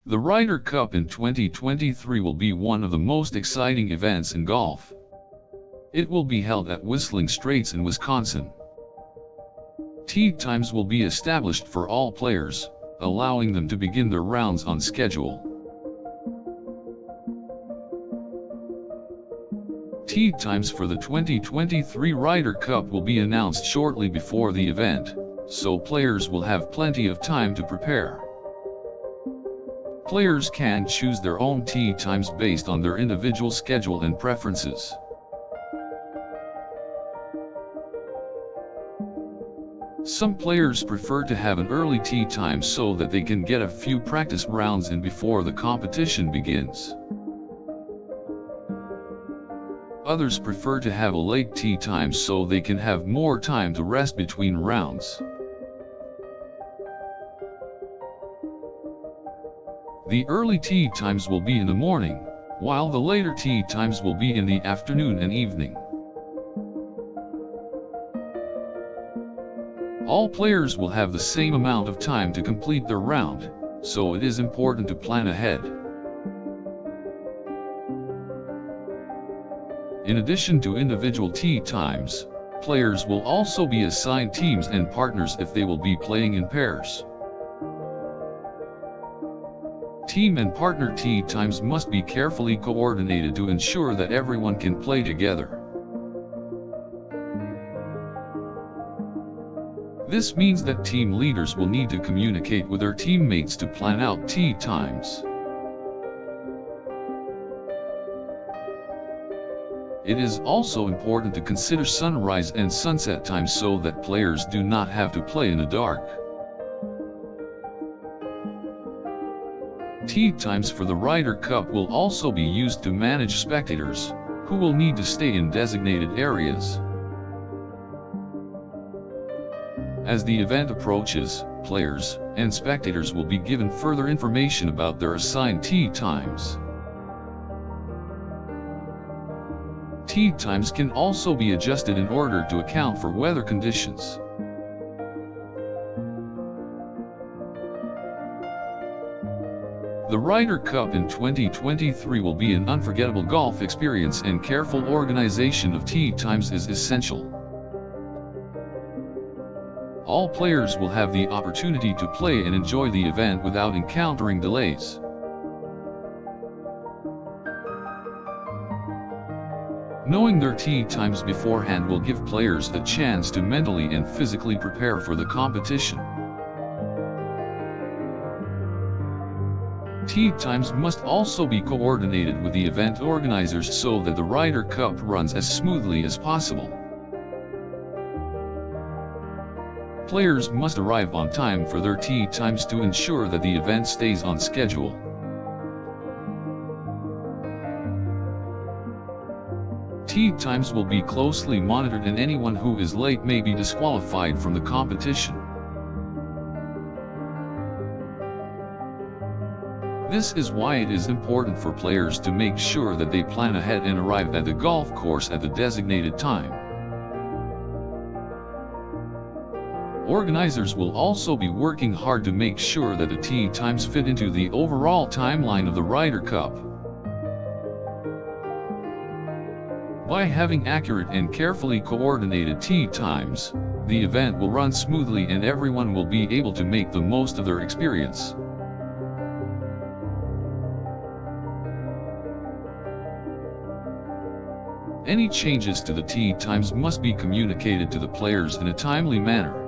The Ryder Cup in 2023 will be one of the most exciting events in golf. It will be held at Whistling Straits in Wisconsin. Tee times will be established for all players, allowing them to begin their rounds on schedule. Tee times for the 2023 Ryder Cup will be announced shortly before the event, so players will have plenty of time to prepare. Players can choose their own tee times based on their individual schedule and preferences. Some players prefer to have an early tee time so that they can get a few practice rounds in before the competition begins. Others prefer to have a late tee time so they can have more time to rest between rounds. The early tee times will be in the morning, while the later tee times will be in the afternoon and evening. All players will have the same amount of time to complete their round, so it is important to plan ahead. In addition to individual tee times, players will also be assigned teams and partners if they will be playing in pairs. Team and partner tee times must be carefully coordinated to ensure that everyone can play together. This means that team leaders will need to communicate with their teammates to plan out tee times. It is also important to consider sunrise and sunset times so that players do not have to play in the dark. Tee times for the Ryder Cup will also be used to manage spectators, who will need to stay in designated areas. As the event approaches, players and spectators will be given further information about their assigned tee times. Tee times can also be adjusted in order to account for weather conditions. The Ryder Cup in 2023 will be an unforgettable golf experience, and careful organization of tee times is essential. All players will have the opportunity to play and enjoy the event without encountering delays. Knowing their tee times beforehand will give players a chance to mentally and physically prepare for the competition. Tee times must also be coordinated with the event organizers so that the Ryder Cup runs as smoothly as possible. Players must arrive on time for their tee times to ensure that the event stays on schedule. Tee times will be closely monitored, and anyone who is late may be disqualified from the competition. This is why it is important for players to make sure that they plan ahead and arrive at the golf course at the designated time. Organizers will also be working hard to make sure that the tee times fit into the overall timeline of the Ryder Cup. By having accurate and carefully coordinated tee times, the event will run smoothly and everyone will be able to make the most of their experience. Any changes to the tee times must be communicated to the players in a timely manner.